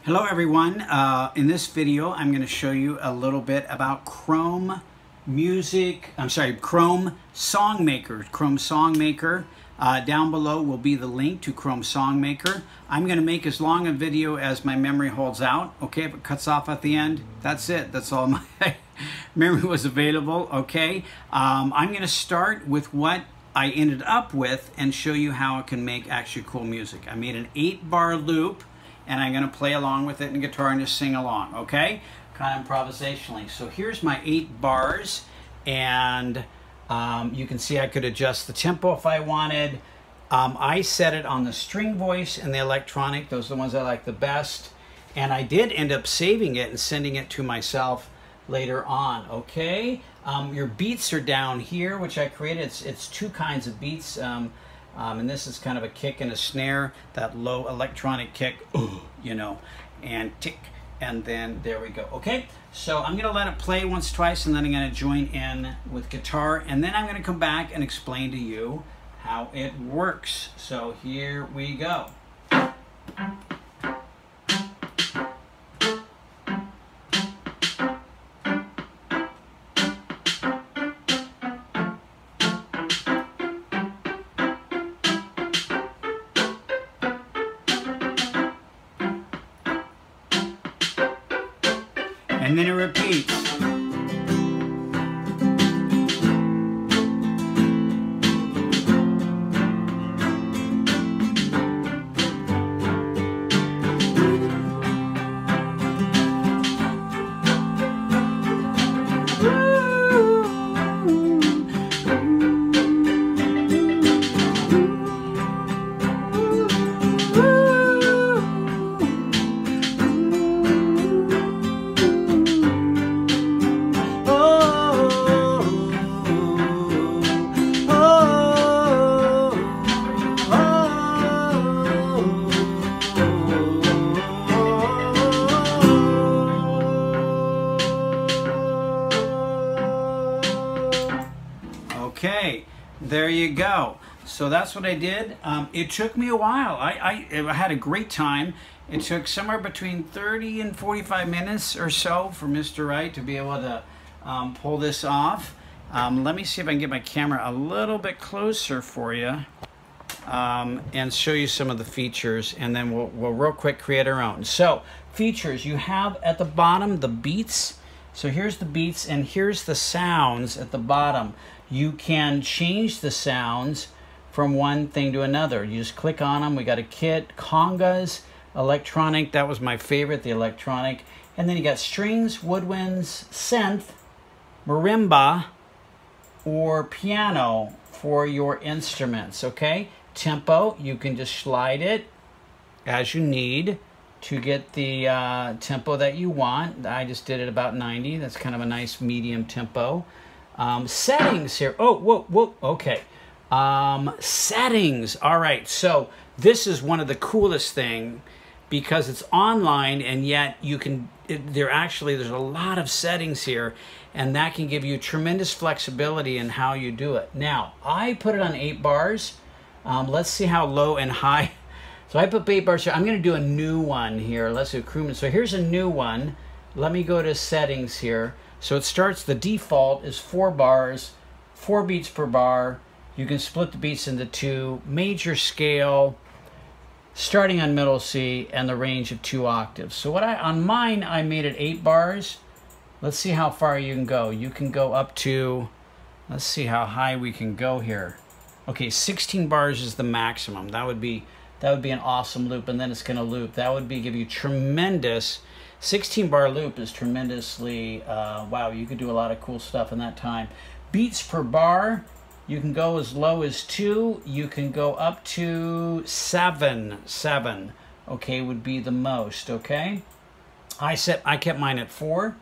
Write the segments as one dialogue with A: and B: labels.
A: Hello everyone. In this video I'm going to show you a little bit about Chrome Songmaker. Chrome Songmaker. Down below will be the link to Chrome Songmaker. I'm going to make as long a video as my memory holds out. Okay, if it cuts off at the end, that's it. That's all my memory was available. Okay, I'm going to start with what I ended up with and show you how it can make actually cool music. I made an 8-bar loop, and I'm going to play along with it in guitar and just sing along, okay? Kind of improvisationally. So here's my 8 bars, and you can see I could adjust the tempo if I wanted. I set it on the string voice and the electronic. Those are the ones I like the best. And I did end up saving it and sending it to myself later on, okay? Your beats are down here, which I created. It's 2 kinds of beats. And this is kind of a kick and a snare, that low electronic kick, you know, and tick, and then there we go. Okay, so I'm going to let it play once, twice, and then I'm going to join in with guitar, and then I'm going to come back and explain to you how it works. So here we go. And then it repeats. Okay, there you go. So that's what I did. It took me a while. I had a great time. It took somewhere between 30 and 45 minutes or so for Mr. Wright to be able to pull this off. Let me see if I can get my camera a little bit closer for you and show you some of the features, and then we'll real quick create our own. So, features, you have at the bottom the beats. So here's the beats and here's the sounds at the bottom. You can change the sounds from one thing to another. You just click on them. We got a kit, congas, electronic. That was my favorite, the electronic. And then you got strings, woodwinds, synth, marimba, or piano for your instruments, okay? Tempo, you can just slide it as you need to get the tempo that you want. I just did it about 90. That's kind of a nice medium tempo. Settings here. Oh, whoa, okay. Settings. All right, so this is one of the coolest thing because it's online, and yet you can, there's a lot of settings here, and that can give you tremendous flexibility in how you do it. Now, I put it on 8 bars. Let's see how low and high. So I put 8 bars here. I'm going to do a new one here. Let's do crewman. So here's a new one. Let me go to settings here. So it starts, the default is 4 bars, 4 beats per bar. You can split the beats into 2, major scale, starting on middle C, and the range of 2 octaves. So on mine, I made it 8 bars. Let's see how far you can go. You can go up to, let's see how high we can go here. Okay, 16 bars is the maximum. That would be an awesome loop, and then it's going to loop. That would give you tremendous. 16-bar loop is tremendously, wow, you could do a lot of cool stuff in that time. Beats per bar, you can go as low as 2. You can go up to 7, okay, would be the most, okay? I kept mine at 4.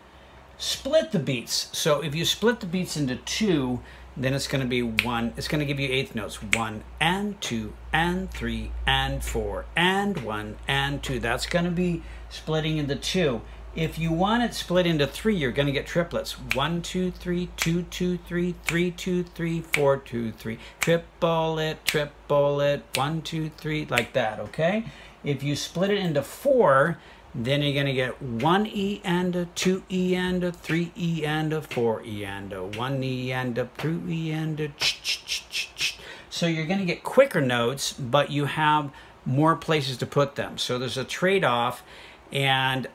A: Split the beats. So if you split the beats into 2, then it's going to be 1. It's going to give you 8th notes. 1 and 2 and 3 and 4 and 1 and 2. That's going to be splitting into 2. If you want it split into 3, you're going to get triplets. 1, 2, 3, 2, 2, 3, 3, 2, 3, 4, 2, 3. Triple it, 1, 2, 3, like that, okay? If you split it into 4, then you're going to get 1 E and a 2 E and a 3 E and a 4 E and a 1 E and a 2 E and a ch. So you're going to get quicker notes, but you have more places to put them. So there's a trade-off, and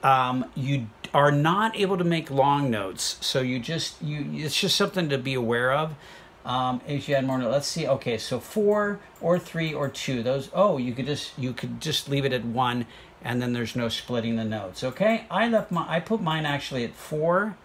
A: you are not able to make long notes. So it's just something to be aware of. As you add more notes, let's see. Okay, so 4 or 3 or 2. Those. Oh, you could just leave it at 1, and then there's no splitting the notes. Okay, I put mine actually at 4.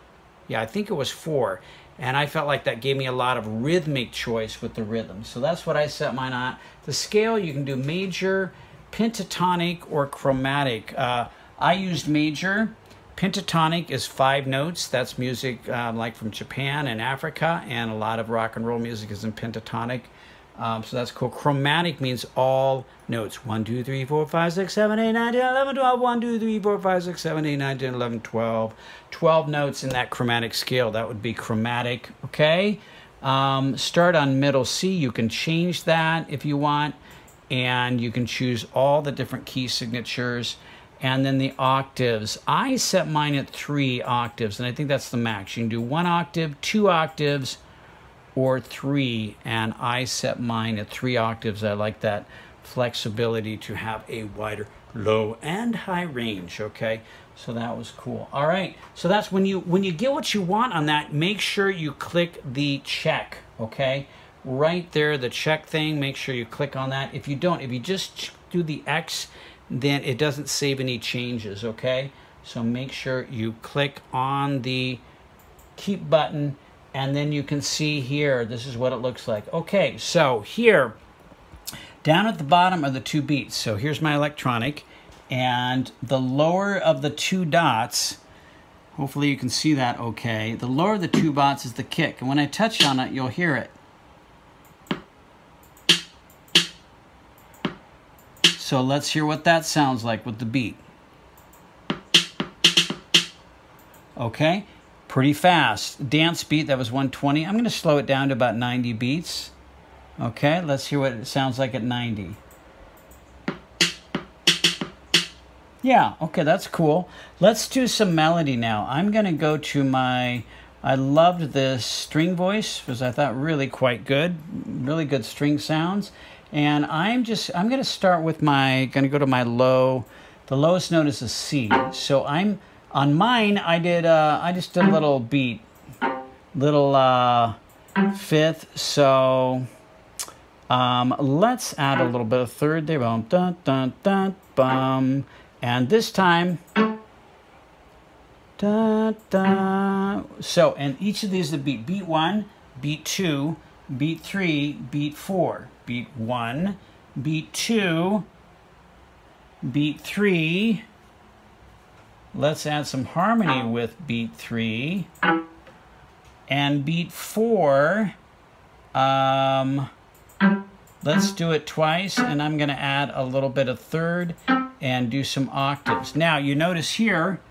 A: Yeah, I think it was 4. And I felt like that gave me a lot of rhythmic choice with the rhythm. So that's what I set mine on. The scale, you can do major, pentatonic, or chromatic. I used major. Pentatonic is 5 notes. That's music like from Japan and Africa, and a lot of rock and roll music is in pentatonic. So that's cool. Chromatic means all notes. 1, 2, 3, 4, 5, 6, 7, 8, 9, 10, 11, 12. 1, 2, 3, 4, 5, 6, 7, 8, 9, 10, 11, 12. 12 notes in that chromatic scale. That would be chromatic, okay? Start on middle C. You can change that if you want, and you can choose all the different key signatures. And then the octaves. I set mine at 3 octaves, and I think that's the max. You can do 1 octave, 2 octaves, or 3, and I set mine at 3 octaves. I like that flexibility to have a wider low and high range, okay? So that was cool. All right, so that's when you get what you want on that, make sure you click the check, okay? Right there, the check thing, make sure you click on that. If you don't, if you just do the X, then it doesn't save any changes, okay? So make sure you click on the keep button, and then you can see here, this is what it looks like. Okay, so here, down at the bottom are the 2 beats. So here's my electronic, and the lower of the 2 dots, hopefully you can see that okay, the lower of the 2 dots is the kick, and when I touch on it, you'll hear it. So let's hear what that sounds like with the beat. Okay, pretty fast. Dance beat, that was 120. I'm going to slow it down to about 90 beats. Okay, let's hear what it sounds like at 90. Yeah, okay, that's cool. Let's do some melody now. I'm going to go to my, I loved this string voice, because I thought really quite good. Really good string sounds. And I'm going to start with going to go to my low. The lowest note is a C. So on mine, I just did a little beat, little fifth. So let's add a little bit of third there. Bum, dun, dun, dun, bum. And this time, da, da. So, and each of these is the beat. Beat 1, beat 2, beat 3, beat 4. Beat 1, beat 2, beat 3. Let's add some harmony with beat 3. And beat 4, let's do it twice, and I'm going to add a little bit of third and do some octaves. Now, you notice here,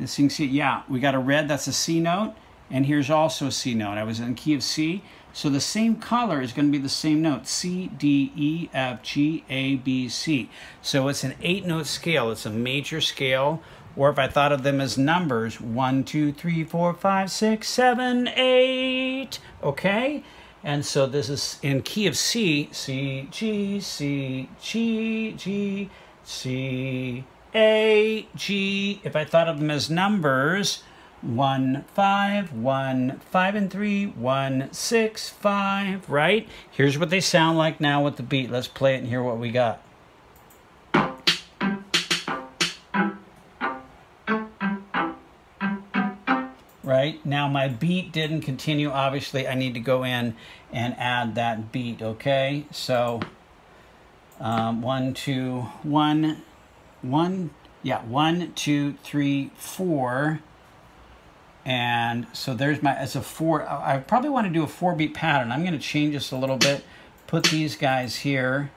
A: as you can see, yeah, we got a red, that's a C note, and here's also a C note. I was in key of C. So the same color is going to be the same note, C, D, E, F, G, A, B, C. So it's an 8-note scale. It's a major scale. Or if I thought of them as numbers, 1, 2, 3, 4, 5, 6, 7, 8. Okay? And so this is in key of C, C, G, C, G, G, C, A, G. If I thought of them as numbers, 1, 5, 1, 5 and 3, 1, 6, 5, right? Here's what they sound like now with the beat. Let's play it and hear what we got. Right? Now my beat didn't continue. Obviously, I need to go in and add that beat, okay? So, 1, 2, 1, 1, yeah, 1, 2, 3, 4. And so there's my, it's a 4. I probably want to do a 4-beat pattern. I'm going to change this a little bit. Put these guys here.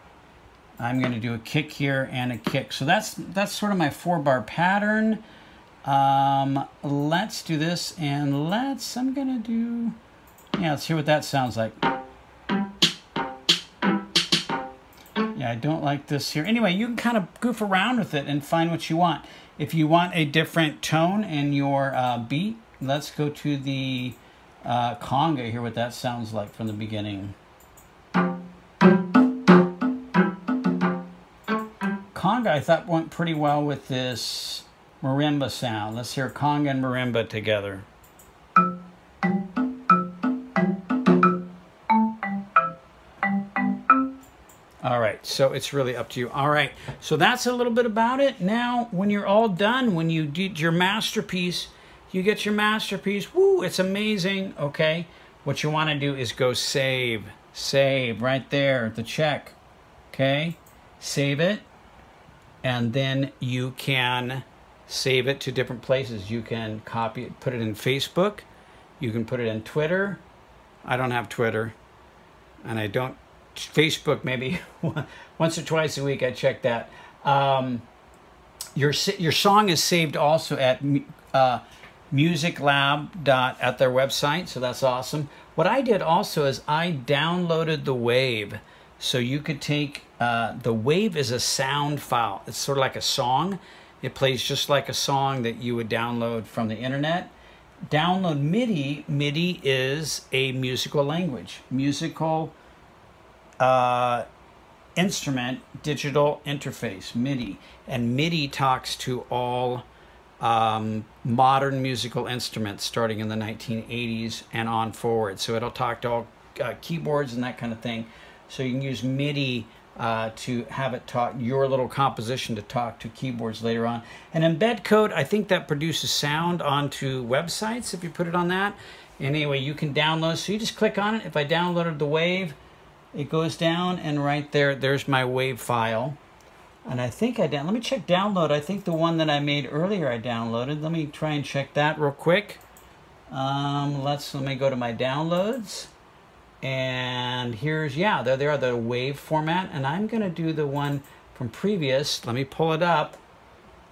A: I'm going to do a kick here and a kick. So that's sort of my 4-bar pattern. Let's do this, and I'm going to do, yeah, let's hear what that sounds like. Yeah, Yeah, I don't like this here. Anyway, you can kind of goof around with it and find what you want. If you want a different tone in your beat, let's go to the conga, hear what that sounds like from the beginning. Conga, I thought, went pretty well with this marimba sound. Let's hear conga and marimba together. All right, so it's really up to you. All right, so that's a little bit about it. Now, when you're all done, when you did your masterpiece, you get your masterpiece. Woo, it's amazing, okay? What you want to do is go save. Save right there, the check, okay? Save it, and then you can save it to different places. You can copy it, put it in Facebook. You can put it in Twitter. I don't have Twitter, and I don't. Facebook, maybe once or twice a week I check that. Your song is saved also at musiclab at their website, so that's awesome. What I did also is I downloaded the wave, so you could take the wave is a sound file. It's sort of like a song. It plays just like a song that you would download from the internet. Download MIDI. MIDI is a musical language, instrument digital interface, MIDI, and MIDI talks to all modern musical instruments starting in the 1980s and on forward. So it'll talk to all keyboards and that kind of thing. So you can use MIDI to have it talk your little composition to talk to keyboards later on. And embed code, I think that produces sound onto websites if you put it on that. Anyway, you can download. So you just click on it. If I downloaded the wave, it goes down, and right there, there's my wave file. And I think let me check download. I think the one that I made earlier I downloaded. Let me try and check that real quick. Let me go to my downloads. And here's, yeah, there they are, the wave format. And I'm going to do the one from previous. Let me pull it up.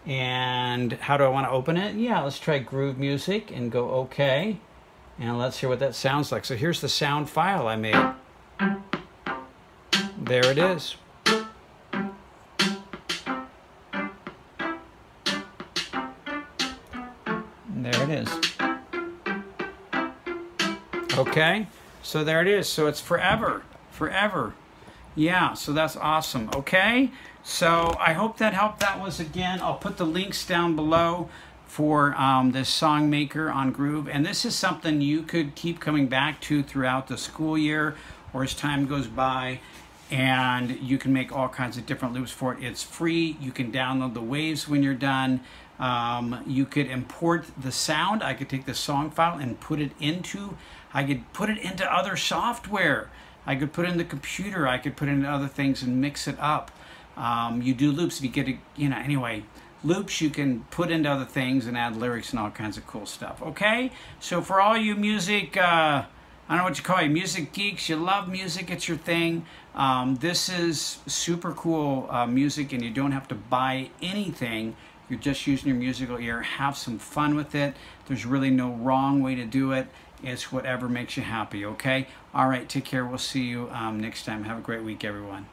A: And how do I want to open it? Yeah, let's try Groove Music and go OK. And let's hear what that sounds like. So here's the sound file I made. There it is. There it is. Okay, so there it is. So it's forever, forever. Yeah, so that's awesome. Okay, so I hope that helped. That was, again, I'll put the links down below for this Songmaker on Groove. And this is something you could keep coming back to throughout the school year or as time goes by. And you can make all kinds of different loops for it. It's free. You can download the waves when you're done. You could import the sound. I could take the song file and put it into, other software. I could put it in the computer. I could put it into other things and mix it up. You do loops if you get anyway. Loops you can put into other things and add lyrics and all kinds of cool stuff. Okay? So for all you music, I don't know what you call it, music geeks, you love music, it's your thing. This is super cool music, and you don't have to buy anything. You're just using your musical ear. Have some fun with it. There's really no wrong way to do it. It's whatever makes you happy, okay? All right, take care. We'll see you next time. Have a great week, everyone.